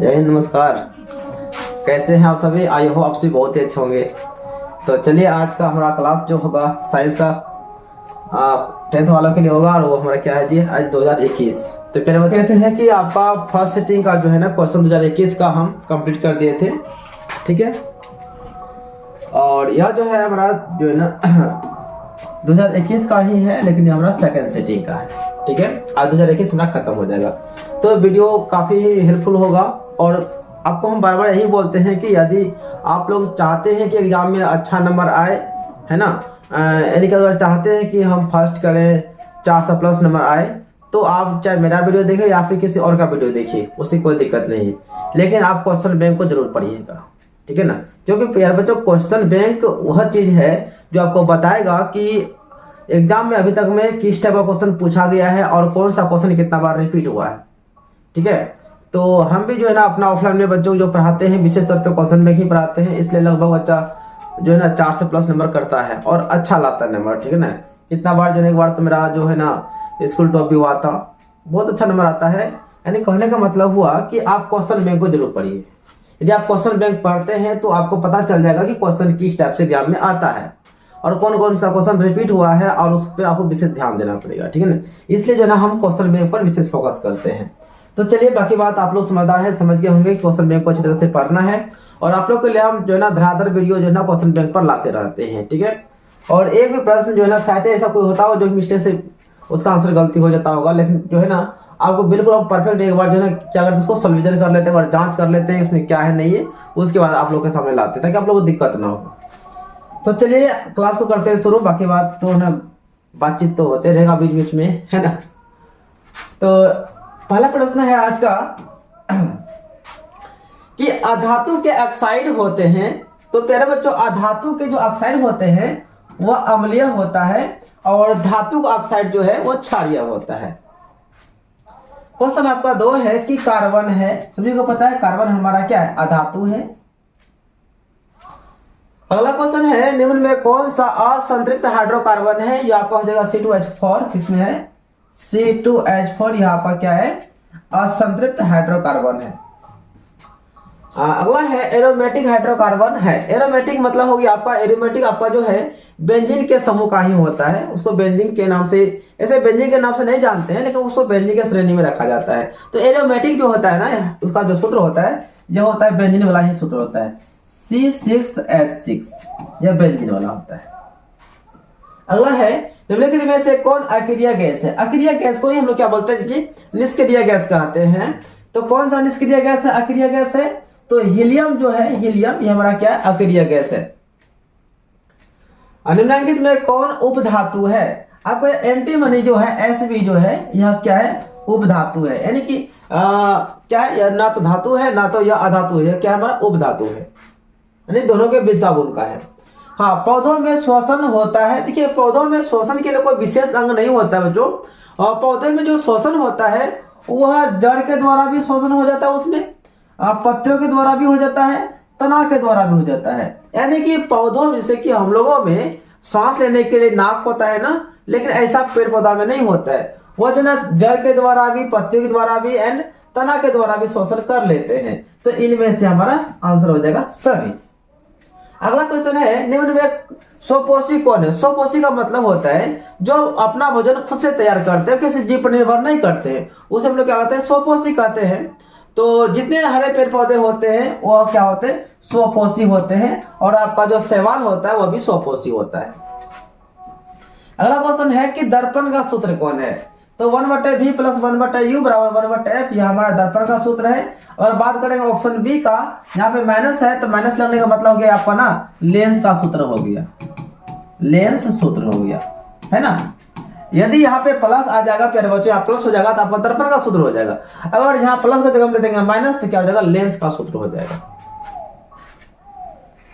जय हिंद, नमस्कार। कैसे हैं आप सभी? आई हो आप सभी बहुत ही अच्छे होंगे। तो चलिए, आज का हमारा क्लास जो होगा साइंस का 10th वालों के लिए होगा। और वो हमारा क्या है जी, आज 2021। तो पहले वो कहते हैं कि आपका फर्स्ट सेटिंग का जो है ना क्वेश्चन 2021 का हम कंप्लीट कर दिए थे, ठीक है। और यह जो है हमारा जो है ना 2021 का ही है, लेकिन ये हमारा सेकेंड सेटिंग का है, ठीक है। आज 2021 हमारा खत्म हो जाएगा। तो वीडियो काफी हेल्पफुल होगा। और आपको हम बार बार यही बोलते हैं कि यदि आप लोग चाहते हैं कि एग्जाम में अच्छा नंबर आए, है ना, यानी कि अगर चाहते हैं कि हम फर्स्ट करें 400 प्लस नंबर आए, तो आप चाहे मेरा वीडियो देखें या फिर किसी और का वीडियो देखिए, उससे कोई दिक्कत नहीं है। लेकिन आप क्वेश्चन बैंक को जरूर पढ़िएगा, ठीक है ना। क्योंकि प्यार बच्चों, क्वेश्चन बैंक वह चीज है जो आपको बताएगा कि एग्जाम में अभी तक में किस टाइप का क्वेश्चन पूछा गया है और कौन सा क्वेश्चन कितना बार रिपीट हुआ है, ठीक है। तो हम भी जो है ना अपना ऑफलाइन में बच्चों को जो पढ़ाते हैं विशेष तौर पे क्वेश्चन बैंक ही पढ़ाते हैं, इसलिए लगभग बच्चा जो है ना 400 प्लस नंबर करता है और अच्छा लाता है नंबर, ठीक है ना। इतना बार जो है, एक बार तो मेरा जो है ना स्कूल टॉप भी हुआ था, बहुत अच्छा नंबर आता है। यानी कहने का मतलब हुआ कि आप क्वेश्चन बैंक को जरूर पढ़िए। यदि आप क्वेश्चन बैंक पढ़ते हैं तो आपको पता चल जाएगा कि क्वेश्चन किस टाइप से एग्जाम में आता है और कौन कौन सा क्वेश्चन रिपीट हुआ है, और उस पर आपको विशेष ध्यान देना पड़ेगा, ठीक है ना। इसलिए जो है ना हम क्वेश्चन बैंक पर विशेष फोकस करते हैं। तो चलिए, बाकी बात आप लोग समझदार हैं, समझ गए होंगे कि क्वेश्चन बैंक को अच्छी तरह से पढ़ना है। और आप लोग के लिए हम जो है ना धराधर वीडियो जो है ना क्वेश्चन बैंक पर लाते रहते हैं, ठीक है। और एक भी प्रश्न जो है ना शायद ऐसा कोई होता हो जो मिस्टेक से उसका आंसर गलती हो जाता होगा, लेकिन जो है ना आपको बिल्कुल हम परफेक्ट एक बार जो है ना क्या करते हैं, उसको सॉल्यूशन कर लेते हैं और जांच कर लेते हैं इसमें क्या है नहीं है, उसके बाद आप लोग के सामने लाते हैं ताकि आप लोगों को दिक्कत ना हो। तो चलिए क्लास को करते हैं शुरू। बाकी बात तो ना बातचीत तो होते रहेगा बीच बीच में, है ना। तो पहला प्रश्न है आज का कि अधातु के ऑक्साइड होते हैं। तो प्यारे बच्चों, अधातु के जो ऑक्साइड होते हैं वह अम्लीय होता है और धातु का ऑक्साइड जो है वह क्षारीय होता है। क्वेश्चन आपका 2 है कि कार्बन है। सभी को पता है कार्बन हमारा क्या है, अधातु है। अगला क्वेश्चन है, निम्न में कौन सा असंतृप्त हाइड्रोकार्बन है? ये आपका हो जाएगा C2H4। किसमें है? C2H4 यहाँ पर क्या है, असंतृप्त हाइड्रोकार्बन है। अगला है एरोमेटिक हाइड्रोकार्बन है। एरोमेटिक मतलब होगी आपका, एरोमेटिक आपका जो है बेंजीन के समूह का ही होता है। उसको बेंजीन के नाम से, ऐसे बेंजीन के नाम से नहीं जानते हैं, लेकिन उसको बेंजीन के श्रेणी में रखा जाता है। तो एरोमेटिक जो होता है ना, उसका जो सूत्र होता है यह होता है बेंजीन वाला ही सूत्र होता है, C6H6, यह बेंजीन वाला होता है। अगला है, निम्नलिखित में से कौन अक्रिय गैस है? अक्रिय गैस को ही हम लोग क्या बोलते हैं कि निष्क्रिय गैस कहते हैं। तो कौन सा निष्क्रिय गैस है, अक्रिय गैस है? तो हीलियम जो है, हीलियम ये हमारा क्या है, अक्रिय गैस है। निम्नलिखित में कौन उपधातु है? आपको एंटीमनी जो है Sb जो है यह क्या है, उपधातु है। यानी कि क्या है, यह ना तो धातु है ना तो यह अधातु है, क्या है हमारा उपधातु है, यानी दोनों के बीच का गुण का है। हाँ, पौधों में श्वसन होता है। देखिए, पौधों में श्वसन के लिए कोई विशेष अंग नहीं होता है बच्चों। और पौधे में जो श्वसन होता है वह जड़ के द्वारा भी श्वसन हो जाता है, उसमें पत्तियों के द्वारा भी हो जाता है, तना के द्वारा भी हो जाता है। यानी कि पौधों में, जैसे कि हम लोगों में सांस लेने के लिए नाक होता है ना, लेकिन ऐसा पेड़ पौधा में नहीं होता है। वो जो ना जड़ के द्वारा भी, पत्तियों के द्वारा भी एंड तना के द्वारा भी श्वसन कर लेते हैं। तो इनमें से हमारा आंसर हो जाएगा सभी। अगला क्वेश्चन है, निम्न में स्वपोषी कौन है? स्वपोषी का मतलब होता है जो अपना भोजन खुद से तैयार करते हैं, किसी जीव पर निर्भर नहीं करते हैं, उसे हम लोग क्या कहते हैं, स्वपोषी कहते हैं। तो जितने हरे पेड़ पौधे होते हैं वो क्या होते हैं, स्वपोषी होते हैं। और आपका जो शैवाल होता है वह भी स्वपोषी होता है। अगला क्वेश्चन है कि दर्पण का सूत्र कौन है? तो 1/v + 1/u = 1/f, यह हमारा दर्पण का सूत्र है। और बात करेंगे ऑप्शन बी का, यहाँ पे माइनस है तो माइनस लगने का मतलब हो गया आपका ना लेंस का सूत्र हो गया, लेंस सूत्र हो गया, है ना। यदि यहाँ पे प्लस आ जाएगा प्यारे बच्चों, यहाँ प्लस हो जाएगा तो आपका दर्पण का सूत्र हो जाएगा। अगर यहाँ प्लस का जगह हम दे देंगे माइनस तो क्या हो जाएगा, लेंस का सूत्र हो जाएगा।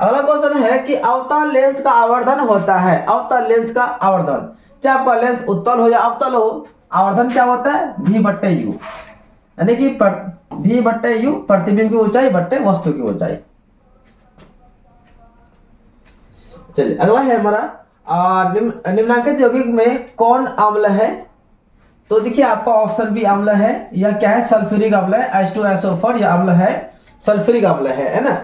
अगला क्वेश्चन है कि अवतल लेंस का आवर्धन होता है। अवतल लेंस का आवर्धन, चाहे आपका लेंस उत्तल हो या अवतल हो, आवर्धन क्या होता है, v/u, यानी कि v/u प्रतिबिंब की ऊंचाई बट्टे वस्तु की ऊंचाई। चलिए अगला है हमारा निम्नांकित यौगिक में कौन अम्ल है? तो देखिए आपका ऑप्शन बी अम्ल है, या क्या है सल्फ्यूरिक अम्ल है, H2SO4 यह अम्ल है, सल्फ्यूरिक अम्ल है ना।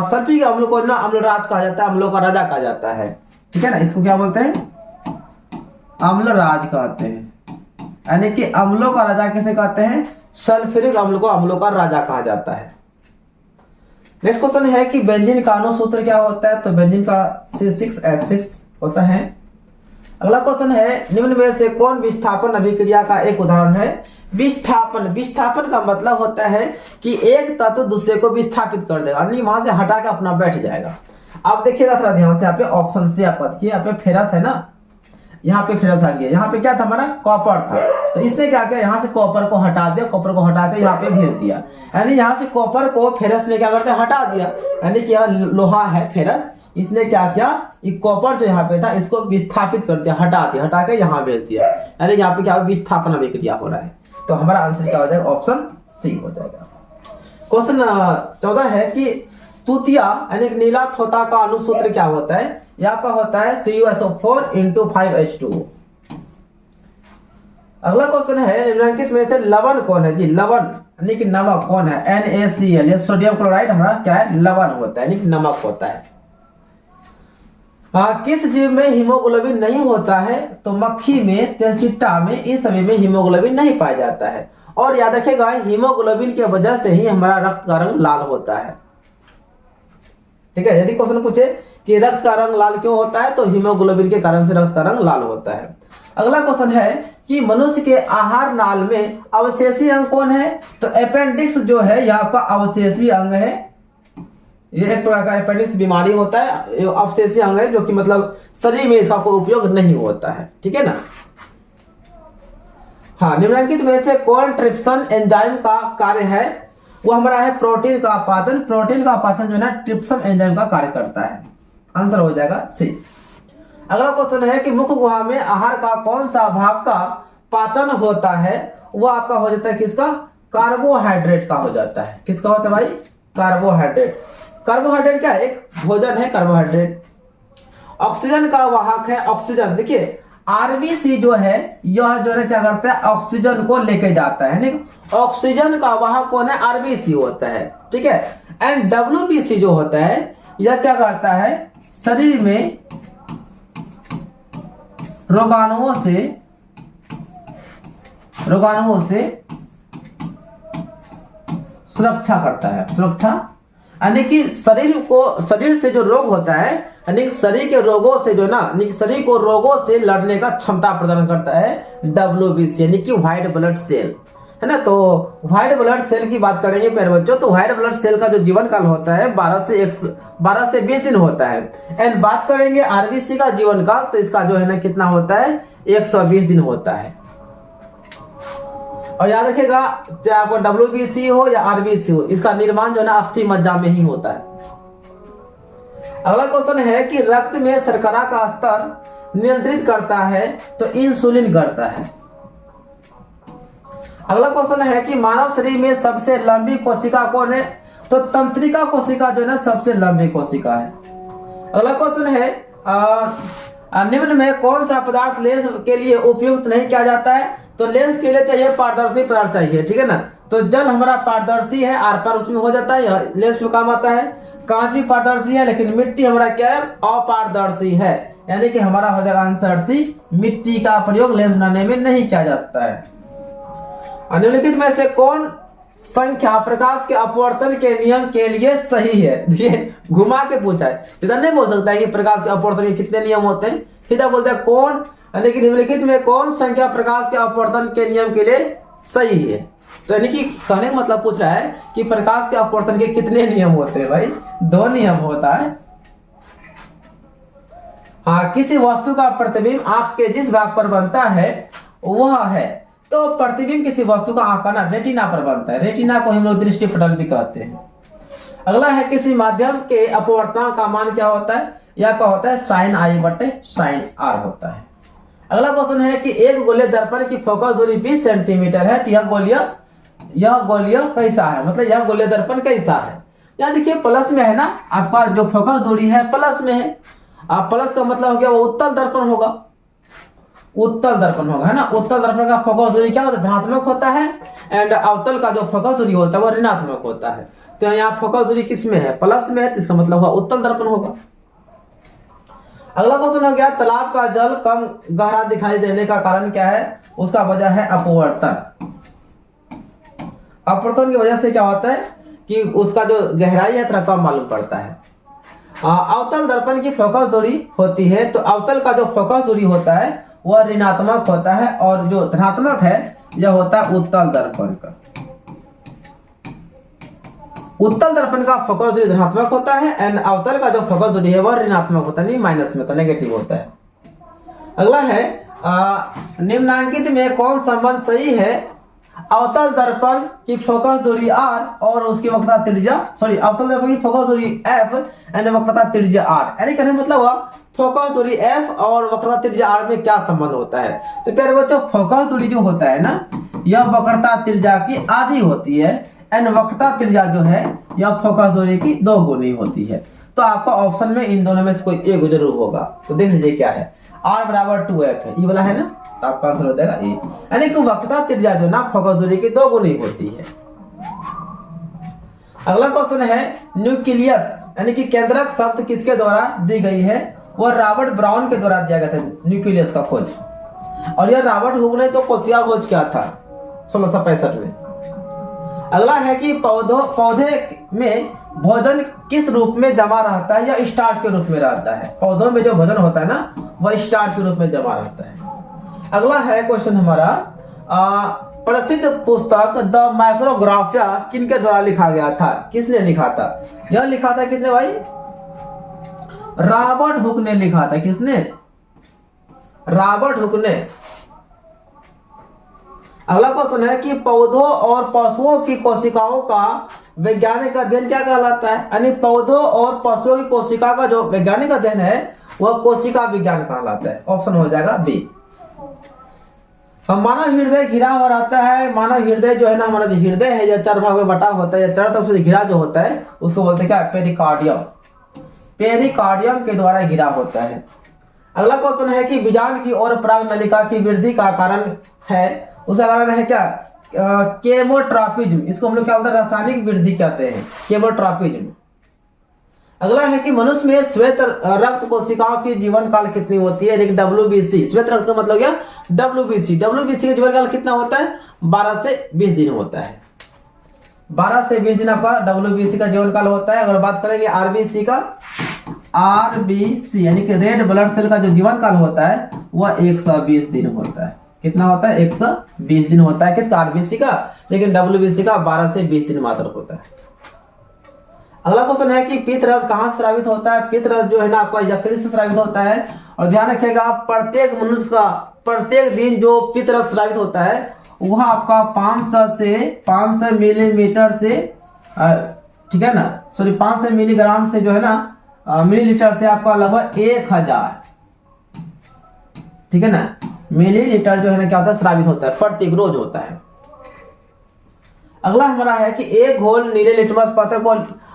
सल्फ्यूरिक अम्ल को ना अम्लराज कहा जाता है, अम्लों का राजा कहा जाता है, ठीक है ना। इसको क्या बोलते हैं, अम्लराज कहते हैं, यानी कि अम्लों का राजा किसे कहते हैं, सल्फ्यूरिक अम्ल को अम्लों का राजा कहा जाता है। नेक्स्ट क्वेश्चन है कि बेंजीन का अणु सूत्र क्या होता है, तो बेंजीन का C6H6 होता है। अगला क्वेश्चन है निम्न में से कौन विस्थापन अभिक्रिया का एक उदाहरण है। विस्थापन, विस्थापन का मतलब होता है कि एक तत्व दूसरे को विस्थापित कर देगा, यानी वहां से हटा के अपना बैठ जाएगा। आप देखिएगा थोड़ा ध्यान से, यहाँ पे ऑप्शन से आप देखिए, यहाँ पे फेरस है ना, यहाँ पे फेरस आ गया, यहाँ पे क्या था हमारा कॉपर था, तो इसने क्या किया यहाँ से कॉपर को हटा दिया, कॉपर को हटा के यहाँ पे भेज दिया, यानी यहाँ से कॉपर को फेरस ने क्या करते हटा दिया, यानी कि यह लोहा है फेरस, इसने क्या किया ये कॉपर जो यहाँ पे था इसको विस्थापित कर दिया, हटा दिया, हटा के यहाँ भेज दिया, यानी यहाँ पे क्या विस्थापन अभिक्रिया हो रहा है। तो हमारा आंसर क्या हो जाएगा, ऑप्शन सी हो जाएगा। क्वेश्चन 14 है कि तूतिया यानी नीला थोता का अनुसूत्र क्या होता है, यहाँ पर होता है CuSO4 × 5H2। अगला क्वेश्चन है निम्नलिखित में से लवण कौन है जी, लवण यानी कि नमक कौन है, NaCl, ये सोडियम क्लोराइड हमारा क्या है लवण होता है, यानी कि नमक होता है। किस जीव में हीमोग्लोबिन नहीं होता है, तो मक्खी में, तेलचिट्टा में, इस सभी में हीमोग्लोबिन नहीं पाया जाता है। और याद रखिएगा हीमोग्लोबिन की वजह से ही हमारा रक्त का रंग लाल होता है, ठीक है। यदि क्वेश्चन पूछे कि रक्त का रंग लाल क्यों होता है, तो हीमोग्लोबिन के कारण से रक्त का रंग लाल होता है। अगला क्वेश्चन है कि मनुष्य के आहार नाल में अवशेषी अंग कौन है, तो अपेंडिक्स जो है यह आपका अवशेषी अंग है, ये एक प्रकार का अपेंडिक्स बीमारी होता है, ये अवशेषी अंग है जो कि मतलब शरीर में इसका कोई उपयोग नहीं होता है, ठीक है ना। हाँ, निम्नलिखित में से कौन ट्रिप्सिन एंजाइम का कार्य है, वो हमारा है प्रोटीन का पाचन, प्रोटीन का पाचन जो है ना ट्रिप्सिन एंजाइम का कार्य करता है, आंसर हो जाएगा सी। अगला क्वेश्चन है कि मुख्य गुहा में आहार का कौन सा भाग का पाचन होता है, वो आपका हो जाता है किसका, कार्बोहाइड्रेट का हो जाता है। किसका होता है भाई, कार्बोहाइड्रेट। कार्बोहाइड्रेट क्या है, एक भोजन है कार्बोहाइड्रेट। ऑक्सीजन का वाहक है ऑक्सीजन, देखिए आरबीसी जो है यह जो है क्या करता है ऑक्सीजन को लेके जाता है, नहीं ऑक्सीजन का वाहक कौन है, आरबीसी होता है, ठीक है। एंड डब्ल्यूबीसी जो होता है यह क्या करता है शरीर में रोगाणुओं से सुरक्षा करता है, सुरक्षा यानी कि शरीर से जो रोग होता है, यानी शरीर के रोगों से जो ना, शरीर को रोगों से लड़ने का क्षमता प्रदान करता है डब्ल्यूबीसी, यानी कि व्हाइट ब्लड सेल है ना। तो व्हाइट ब्लड सेल की बात करेंगे प्यारे बच्चों, तो व्हाइट ब्लड सेल का जो जीवन काल होता है 12 से 20 दिन होता है। एंड बात करेंगे आरबीसी का जीवन काल, तो इसका जो है ना कितना होता है 120 दिन होता है। और याद रखिएगा चाहे आपको डब्ल्यूबीसी हो या आरबीसी हो, इसका निर्माण जो है ना अस्थि मज्जा में ही होता है। अगला क्वेश्चन है कि रक्त में शर्करा का स्तर नियंत्रित करता है, तो इंसुलिन करता है। अगला क्वेश्चन है कि मानव शरीर में सबसे लंबी कोशिका कौन है, तो तंत्रिका कोशिका जो है ना सबसे लंबी कोशिका है। अगला क्वेश्चन है निम्न में कौन सा पदार्थ लेंस के लिए उपयुक्त नहीं किया जाता है, तो लेंस के लिए चाहिए पारदर्शी पदार्थ चाहिए, ठीक है ना। तो जल हमारा पारदर्शी है, आर पार उसमें हो जाता है, लेंस में काम आता है। कांच भी पारदर्शी है, लेकिन मिट्टी हमारा क्या है अपारदर्शी है, यानी कि हमारा हो जाएगा आंसर सी, मिट्टी का प्रयोग लेंस बनाने में नहीं किया जाता है। निम्नलिखित में से कौन संख्या प्रकाश के अपवर्तन के नियम के लिए सही है, देखिए घुमा के पूछा है, इधर नहीं बोल सकता है कि प्रकाश के अपवर्तन के कितने नियम होते हैं, सीधा बोलते हैं कौन, यानी कि निम्नलिखित में कौन संख्या प्रकाश के अपवर्तन के नियम के लिए सही है। तो यानी कि कहने का मतलब पूछ रहा है कि प्रकाश के अपवर्तन के कितने नियम होते हैं, भाई 2 नियम होता है। हाँ, किसी वस्तु का प्रतिबिंब आंख के जिस भाग पर बनता है वह है, तो प्रतिबिंब किसी वस्तु का आंख का ना रेटिना पर बनता है, रेटिना को हम लोग दृष्टि पटल भी कहते हैं। अगला है किसी माध्यम के अपवर्तनांक का मान क्या होता है, यह क्या होता है sin I/sin R होता है। अगला क्वेश्चन है कि एक गोलीय दर्पण की फोकस दूरी 20 सेंटीमीटर है, तो यह गोलीय कैसा है, मतलब यह गोलीय दर्पण कैसा है। यहाँ देखिए प्लस में है ना, आपका जो फोकस दूरी है प्लस में है, आप प्लस का मतलब हो गया वो उत्तल दर्पण होगा, उत्तल दर्पण होगा, है ना। उत्तल दर्पण का फोकस दूरी क्या होता है, धनात्मक होता है, एंड अवतल का जो फोकस दूरी होता है वो ऋणात्मक होता है। तो यहाँ फोकस दूरी किस में है, प्लस में है, तो इसका मतलब हुआ उत्तल दर्पण होगा। अगला क्वेश्चन हो गया, तालाब का जल कम गहरा दिखाई देने का कारण क्या है, उसका वजह है अपवर्तन। अपवर्तन की वजह से क्या होता है कि उसका जो गहराई है थोड़ा कम मालूम पड़ता है। अवतल दर्पण की फोकस दूरी होती है, तो अवतल का जो फोकस दूरी होता है वह ऋणात्मक होता है, और जो धनात्मक है यह होता है उत्तल दर्पण का। उत्तल दर्पण का फोकस दूरी धनात्मक होता है, एंड अवतल का जो फोकस दूरी है वह ऋणात्मक होता है, नहीं माइनस में, तो नेगेटिव होता है। अगला है निम्नांकित में कौन संबंध सही है, अवतल दर्पण की फोकस दूरी r और उसकी वक्रता त्रिज्या, सॉरी अवतल दर्पण की फोकस दूरी f एंड वक्रता त्रिज्या r, यानी कहने मतलब हुआ फोकस दूरी f और वक्रता त्रिज्या r में क्या संबंध होता है। तो प्यारे बच्चों, फोकस दूरी जो होता है ना, यह वक्रता त्रिज्या की आधी होती है, एंड वक्रता त्रिज्या जो है यह फोकस दूरी की 2 गुनी होती है। तो आपका ऑप्शन में इन दोनों में से कोई एक जरूर होगा। तो देख लीजिए क्या है, r बराबर 2f है, ये वाला है ना, तो आपका आंसर हो जाएगा ए, यानी कि वक्रता त्रिज्या जो ना फोकस दूरी की 2 गुनी होती है। अगला क्वेश्चन है, न्यूक्लियस यानी कि केंद्रक शब्द किसके द्वारा दी गई है, वह रॉबर्ट ब्राउन के द्वारा दिया गया था न्यूक्लियस का खोज। और यह रॉबर्ट हुक ने तो कोशिका खोज किया था 1665 में। अगला है कि पौधे में भोजन किस रूप में जमा रहता है, या स्टार्च के रूप में रहता है। पौधों में जो भोजन होता है ना वह स्टार्च के रूप में जमा रहता है। अगला है क्वेश्चन हमारा, प्रसिद्ध पुस्तक द माइक्रोग्राफिया किनके द्वारा लिखा गया था, किसने लिखा था, यह लिखा था किसने भाई, रॉबर्ट हुक ने लिखा था। किसने, रॉबर्ट हुक ने। अगला क्वेश्चन है कि पौधों और पशुओं की कोशिकाओं का वैज्ञानिक अध्ययन क्या कहलाता है, यानी पौधों और पशुओं की कोशिका का जो वैज्ञानिक अध्ययन है वह कोशिका विज्ञान कहलाता है। ऑप्शन हो जाएगा बी। मानव हृदय घिरा हुआ रहता है। मानव हृदय जो है ना, हमारा जो हृदय है यह 4 भाग में बटा होता है, या चारों तरफ से घिरा जो होता है उसको बोलते हैं क्या, पेरिकार्डियम। पेरिकार्डियम के द्वारा घिरा होता है। अगला क्वेश्चन है कि बीजांड की ओर पराग नलिका की वृद्धि का कारण है, उसका कारण है क्या, केमोट्रॉपिज्म। इसको हम लोग क्या बोलते हैं, रासायनिक वृद्धि कहते हैं, केमोट्रॉपिज्म। अगला है कि मनुष्य में श्वेत रक्त कोशिकाओं की जीवन काल कितनी होती है, लेकिन WBC, श्वेत रक्त का मतलब क्या, WBC का जीवन काल कितना होता है, 12 से 20 दिन होता है। 12 से 20 दिन आपका WBC का जीवन काल होता है। अगर बात करेंगे RBC का, RBC यानी कि रेड ब्लड सेल का जो जीवन काल होता है वह 120 दिन होता है। कितना होता है, 120 दिन होता है किसका, RBC का, लेकिन WBC का 12 से 20 दिन मात्र होता है। अगला क्वेश्चन है कि पित्त रस कहाँ से स्रावित होता है। पित्त रस जो है ना आपका यकृत से स्रावित होता है। और ध्यान रखिएगा, प्रत्येक मनुष्य का प्रत्येक दिन जो पित्त रस स्रावित होता है वह आपका 500 मिलीमीटर से, ठीक है ना, सॉरी 500 मिलीग्राम से जो है ना मिलीलीटर से आपका लगभग 1000, ठीक है ना, मिलीलीटर जो है ना क्या होता है, स्रावित होता है, प्रत्येक रोज होता है। अगला हमारा है कि एक घोल नीले लिटमस पत्र को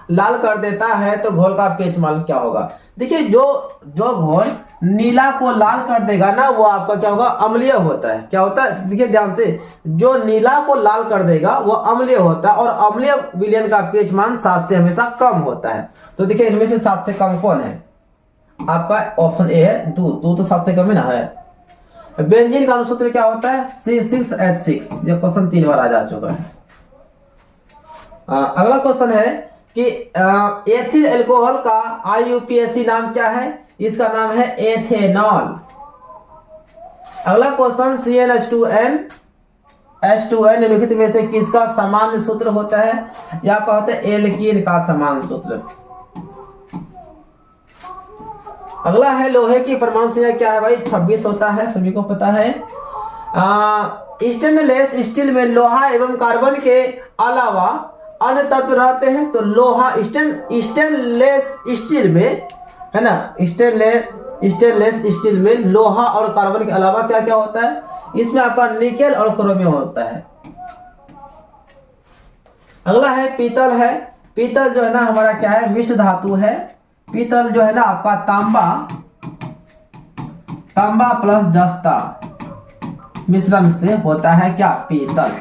लाल कर देता है तो घोल का पीएच मान क्या होगा। देखिए, जो घोल नीला को लाल कर देगा ना वो आपका क्या होगा, अम्लीय होता है। क्या होता है, देखिए ध्यान से, जो नीला को लाल कर देगा वो अम्लीय होता है, और अम्लीय विलयन का पीएच मान 7 से हमेशा कम होता है। तो देखिए इनमें से 7 से कम कौन है, आपका ऑप्शन ए है, दूध तो 7 से कम ही ना है। बेंजीन का अनुसूत्र क्या होता है, C6H6। ये क्वेश्चन 3 बार आ जा चुका है। अगला क्वेश्चन है कि एथिल अल्कोहल का IUPAC नाम क्या है, इसका नाम है एथेनॉल। अगला क्वेश्चन, CnH2n निम्नलिखित में से किसका सामान्य सूत्र होता है, या कहते हैं एल्कीन का सामान्य सूत्र। अगला है लोहे की परमाणु संख्या क्या है भाई, 26 होता है, सभी को पता है। स्टेनलेस स्टील में लोहा एवं कार्बन के अलावा अन्य तत्व रहते हैं। तो लोहा स्टेनलेस स्टील में है ना, स्टेनलेस स्टील में लोहा और कार्बन के अलावा क्या क्या होता है, इसमें आपका निकेल और क्रोमियम होता है। अगला है पीतल है। पीतल जो है ना हमारा क्या है, मिश्र धातु है। पीतल जो है ना आपका तांबा प्लस जस्ता, मिश्रण से होता है क्या, पीतल।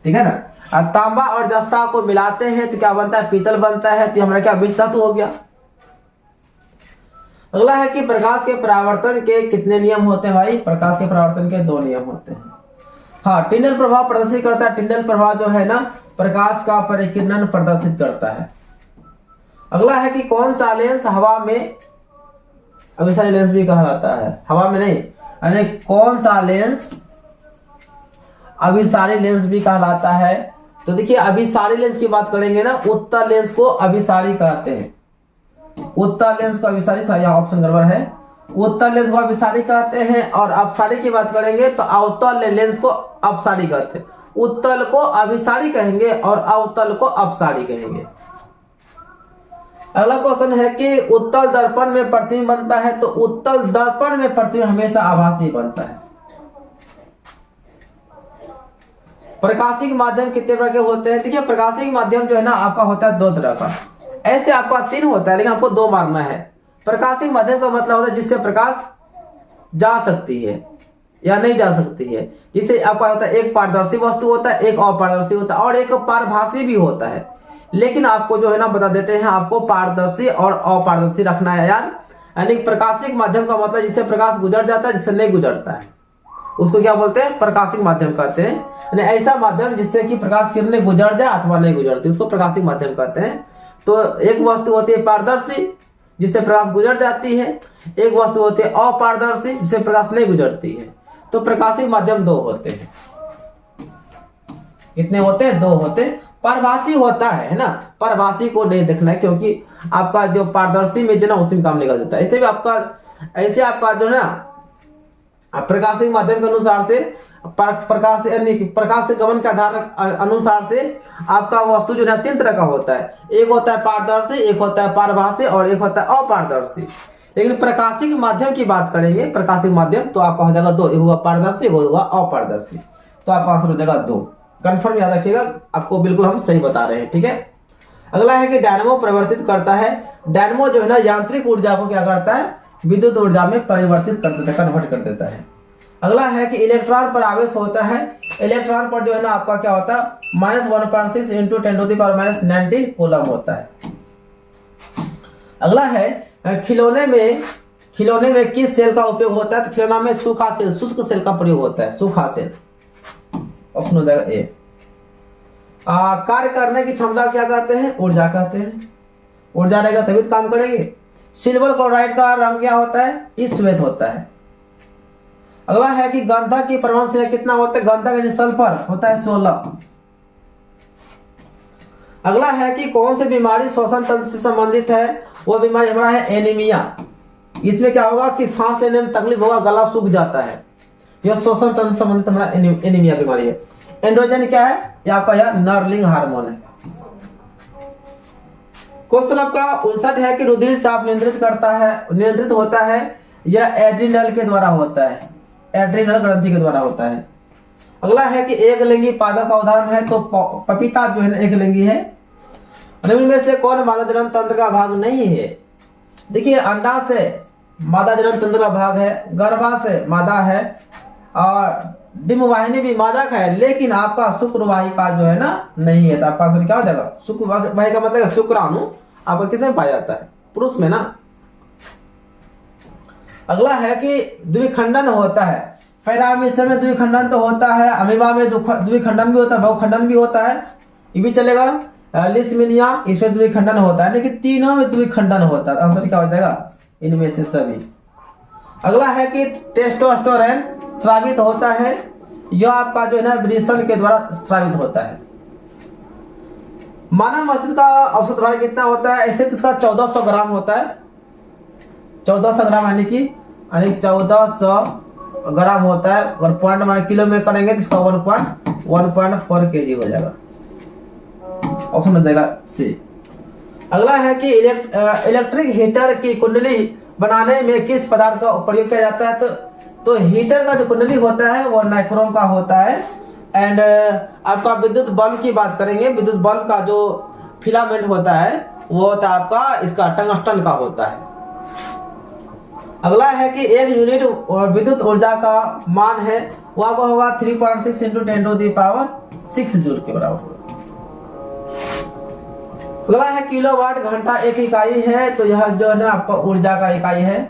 ठीक है ना। अब तांबा और जस्ता को मिलाते हैं तो क्या बनता है, पीतल बनता है। तो हमारा क्या विष धातु हो गया। अगला है कि प्रकाश के परावर्तन के कितने नियम होते हैं भाई, प्रकाश के परावर्तन के 2 नियम होते हैं। हाँ, टिंडल प्रभाव प्रदर्शित करता है। टिंडल प्रभाव जो है ना प्रकाश का परिकिरण प्रदर्शित करता है। अगला है कि कौन सा लेंस हवा में अभिसारी लेंस भी कहलाता है, हवा में नहीं, यानी कौन सा लेंस अभिसारी लेंस भी कहलाता है। तो देखिए अभिसारी लेंस की बात करेंगे ना, उत्तल लेंस को अभिसारी कहते हैं। उत्तल लेंस को अभिसारी, था यहाँ ऑप्शन गड़बड़ है। उत्तल लेंस को अभिसारी कहते हैं। और अपसारी की बात करेंगे तो अवतल लेंस को अपसारी कहते हैं। उत्तल को अभिसारी कहेंगे और अवतल को अपसारी कहेंगे। अगला क्वेश्चन है कि उत्तल दर्पण में प्रतिबिंब बनता है। तो उत्तल दर्पण में प्रतिबिंब हमेशा आभासी बनता है। प्रकाशिक माध्यम कितने प्रकार के होते हैं। देखिए प्रकाशिक माध्यम जो है ना आपका होता है 2 तरह का। ऐसे आपका 3 होता है लेकिन आपको 2 मारना है। प्रकाशिक माध्यम का मतलब होता है जिससे प्रकाश जा सकती है या नहीं जा सकती है। जिसे आपका होता है एक पारदर्शी वस्तु होता है, एक अपारदर्शी होता है और एक पारभासी भी होता है। लेकिन आपको जो है ना बता देते हैं, आपको पारदर्शी और अपारदर्शी रखना है याद। यानी प्रकाशिक माध्यम का मतलब जिससे प्रकाश गुजर जाता है, जिससे नहीं गुजरता है, उसको क्या बोलते हैं, प्रकाशिक माध्यम कहते हैं। यानी ऐसा माध्यम जिससे कि प्रकाश किरणें गुजर जाए अथवा नहीं गुजरती, उसको प्रकाशिक माध्यम कहते हैं। तो एक वस्तु होती है पारदर्शी जिससे प्रकाश गुजर जाती है, एक वस्तु होती है अपारदर्शी जिससे प्रकाश नहीं गुजरती है। तो प्रकाशिक माध्यम 2 होते हैं। कितने होते हैं, 2 होते हैं। पारभासी होता है ना, पारभासी को नहीं देखना है क्योंकि आपका जो पारदर्शी में जो ना उसमें काम निकल जाता है। ऐसे आपका जो ना प्रकाशिक माध्यम के अनुसार से प्रकाश के गमन के आधार अनुसार से आपका वस्तु जो है 3 तरह का होता है। एक होता है पारदर्शी, एक होता है पारभासी और एक होता है अपारदर्शी। लेकिन प्रकाशिक माध्यम की बात करेंगे, प्रकाशिक माध्यम तो आपका हो जाएगा 2, एक होगा पारदर्शी, एक होगा अपारदर्शी। तो आपका आंसर हो जाएगा 2। कंफर्म याद रखिएगा, आपको बिल्कुल हम सही बता रहे हैं। ठीक है। अगला है कि डायनामो परिवर्तित करता है। डायनामो जो है ना यांत्रिक ऊर्जा को क्या करता है, विद्युत ऊर्जा में परिवर्तित कर देता है, कन्वर्ट कर देता है। अगला है कि इलेक्ट्रॉन पर आवेश होता है। इलेक्ट्रॉन पर जो है ना आपका क्या होता है, -1.6 × 10⁻⁹ कूलम होता है। अगला है खिलौने में किस सेल का उपयोग होता है। तो खिलौना में सूखा सेल, शुष्क सेल का प्रयोग होता है, सूखा सेल। ऑप्शन हो जाएगा ए। कार्य करने की क्षमता क्या कहते हैं, ऊर्जा कहते हैं। ऊर्जा रहेगा तभी तो काम करेंगे। सिल्वर क्लोराइड का रंग क्या होता है, श्वेत होता है। अगला है कि गंधक की परमाणु संख्या कितना होता है, गंधक यानी सल्फर होता है 16। अगला है कि कौन सी बीमारी श्वसन तंत्र से संबंधित है। वो बीमारी हमारा है एनीमिया। इसमें क्या होगा कि सांस लेने में तकलीफ होगा, गला सूख जाता है। यह श्वसन तंत्र से संबंधित हमारा एनीमिया बीमारी है। एंड्रोजन क्या है, यह आपका यह नर्लिंग हार्मोन है। क्वेश्चन आपका 59 है कि रुधिर चाप नियंत्रित होता है, यह एड्रिनल के द्वारा होता है, एड्रिनल ग्रंथि के द्वारा होता है। अगला है कि एक लिंगी पादप का उदाहरण है। तो पपीता जो है ना एक लिंगी है। निम्न में से कौन मादा जनन तंत्र का भाग नहीं है। देखिए अंडा से मादा जनन तंत्र का भाग है, गर्भा से मादा है और डिम्बवाहिनी भी मादा का है, लेकिन आपका शुक्रवाहिका जो है ना नहीं है। तो आपका आंसर क्या हो जाएगा, शुक्रवाहिका मतलब शुक्राणु आपका किसमें पाया जाता है, पुरुष में ना। अगला है कि द्विखंडन होता है। पैरामीटर में द्विखंडन तो होता है, अमीबा में द्विखंडन भी होता है, बहुखंडन भी होता है, ये भी चलेगा। लिस्मिनिया इसमें द्विखंडन होता है, लेकिन तीनों में द्विखंडन होता है। आंसर क्या हो जाएगा, इनमें से सभी। अगला है कि टेस्टोस्टेरोन स्रावित होता है, यह आपका जो है ना वृषण के द्वारा स्रावित होता है। मानव मस्तिष्क का औसत भार कितना होता है। ऐसे तो इसका 1400 ग्राम होता है, 1400 ग्राम यानी कि 1400 ग्राम होता है। और पॉइंट हमारे किलो में करेंगे तो इसका 1.4 kg हो जाएगा। ऑप्शन हो जाएगा सी। अगला है कि इलेक्ट्रिक हीटर की कुंडली बनाने में किस पदार्थ का प्रयोग किया जाता है। तो हीटर का जो कुंडली होता है वो नाइक्रोम का होता है। एंड आपका विद्युत बल्ब की बात करेंगे, विद्युत बल्ब का जो फिलामेंट होता है वो होता है आपका इसका टंगस्टन का होता है। अगला है कि 1 यूनिट विद्युत ऊर्जा का मान है वो आपका होगा 3.6 इंटू 10⁶ जूल के बराबर होगा। अगला है किलोवाट घंटा एक इकाई है, तो यह जो है ना आपका ऊर्जा का इकाई है।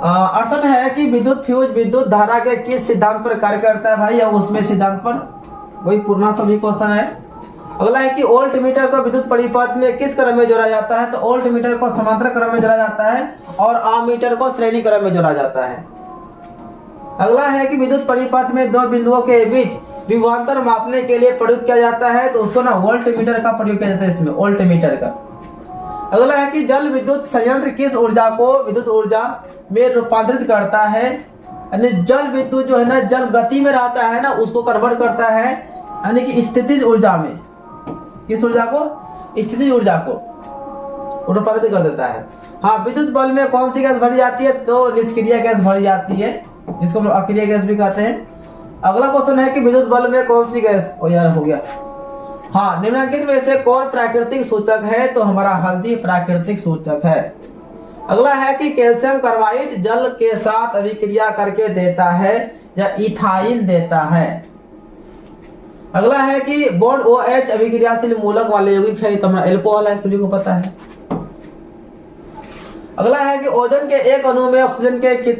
प्रश्न है कि विद्युत फ्यूज विद्युत धारा के किस सिद्धांत पर कार्य करता है भाई, या उसमें सिद्धांत पर, वही पूर्णा सभी क्वेश्चन है। अगला है कि वोल्ट मीटर को विद्युत परिपथ में किस क्रम में जोड़ा जाता है, तो वोल्ट मीटर को समांतर क्रम में जोड़ा जाता है और आमीटर को श्रेणी क्रम में जोड़ा जाता है। अगला है कि विद्युत परिपथ में दो बिंदुओं के बीच विभवांतर मापने के लिए प्रयुक्त किया जाता है, तो उसको ना वोल्ट मीटर का प्रयोग किया जाता है, इसमें वोल्ट मीटर का। अगला है कि जल विद्युत संयंत्र किस ऊर्जा को विद्युत ऊर्जा में रूपांतरित करता है, यानी जल विद्युत जो है ना जल गति में रहता है ना उसको कन्वर्ट करता है, यानी कि स्थितिज ऊर्जा में, किस ऊर्जा को, स्थितिज ऊर्जा को रूपांतरित कर देता है। हाँ, विद्युत बल्ब में कौन सी गैस भरी जाती है, तो निष्क्रिय गैस भरी जाती है, जिसको हम अक्रिय गैस भी कहते हैं। अगला क्वेश्चन है कि विद्युत बल्ब में कौन सी गैस, ओ यार हो गया। हाँ, निम्नलिखित में से कौन प्राकृतिक सूचक है, तो हमारा हल्दी प्राकृतिक सूचक है। अगला है कि कैल्शियम कार्बाइड जल के साथ अभिक्रिया करके देता है या इथाइन देता है। अगला है कि बॉन्ड OH अभिक्रियाशील मूलक वाले यौगिक है, तो हमारा एल्कोहल है, सभी को पता है। अगला है कि ओजोन के एक अणु में ऑक्सीजन के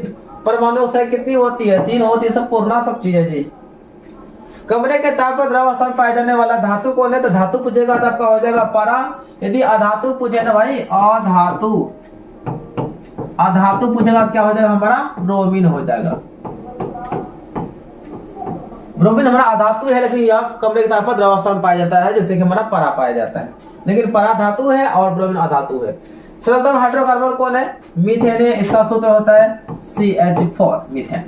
परमाणु संख्या कितनी होती है, 3 होती है, सब पूर्णा सब चीजें जी। कमरे के ताप पर द्रव अवस्था में पाया जाने वाला धातु कौन है, तो धातु पूछेगा तो आपका हो जाएगा पारा। यदि अधातु पूछे ना भाई, अधातु पूछेगा क्या हो जाएगा हमारा, ब्रोमीन हो जाएगा। ब्रोमीन हमारा अधातु है, लेकिन यह कमरे के ताप पर द्रव अवस्था में पाया जाता है, जैसे कि हमारा पारा पाया जाता है, लेकिन पारा धातु है और ब्रोमीन अधातु है। सरलतम हाइड्रोकार्बन कौन है, मीथेन है, इसका सूत्र होता है CH4 मीथेन।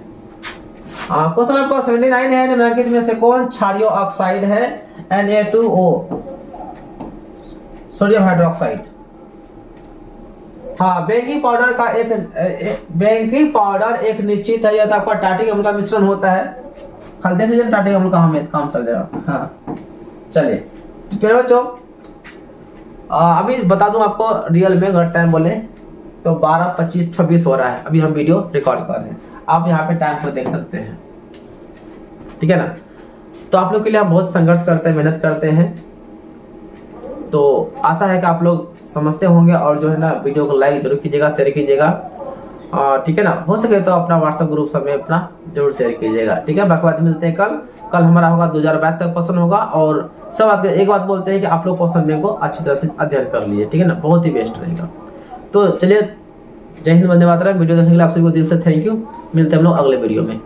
क्वेश्चन आपका 79 है, निम्नलिखित में से कौन क्षारीय ऑक्साइड है, Na2O सोडियम हाइड्रोक्साइड। हाँ, बेकिंग पाउडर एक निश्चित है, यह तो आपका टार्टिक अम्ल का मिश्रण होता है। कल देख लीजिए टार्टिक अम्ल का हमें काम चल जाएगा। हाँ चलिए, तो फिर बच्चों अभी बता दूं आपको, रियल में अगर टाइम बोले तो 12, 25, 26 हो रहा है, अभी हम वीडियो रिकॉर्ड कर रहे हैं, आप यहाँ पे टाइम को देख सकते हैं, ठीक है ना। तो आप लोग के लिए हम बहुत संघर्ष करते हैं, मेहनत करते हैं, तो आशा है कि आप लोग समझते होंगे, और जो है ना वीडियो को लाइक जरूर कीजिएगा, शेयर कीजिएगा, ठीक है ना। हो सके तो अपना व्हाट्सएप ग्रुप सब में अपना जरूर शेयर कीजिएगा, ठीक है। बाकी बात मिलते हैं कल हमारा होगा 2022 का क्वेश्चन होगा, और सब बात एक बात बोलते हैं कि आप लोग क्वेश्चन बैंक को अच्छी तरह से अध्ययन कर लिए, ठीक है ना, बहुत ही बेस्ट रहेगा। तो चलिए, जय हिंद, वंदे मातरम। वीडियो देखने के लिए आप सभी को दिल से थैंक यू। मिलते हैं हम लोग अगले वीडियो में।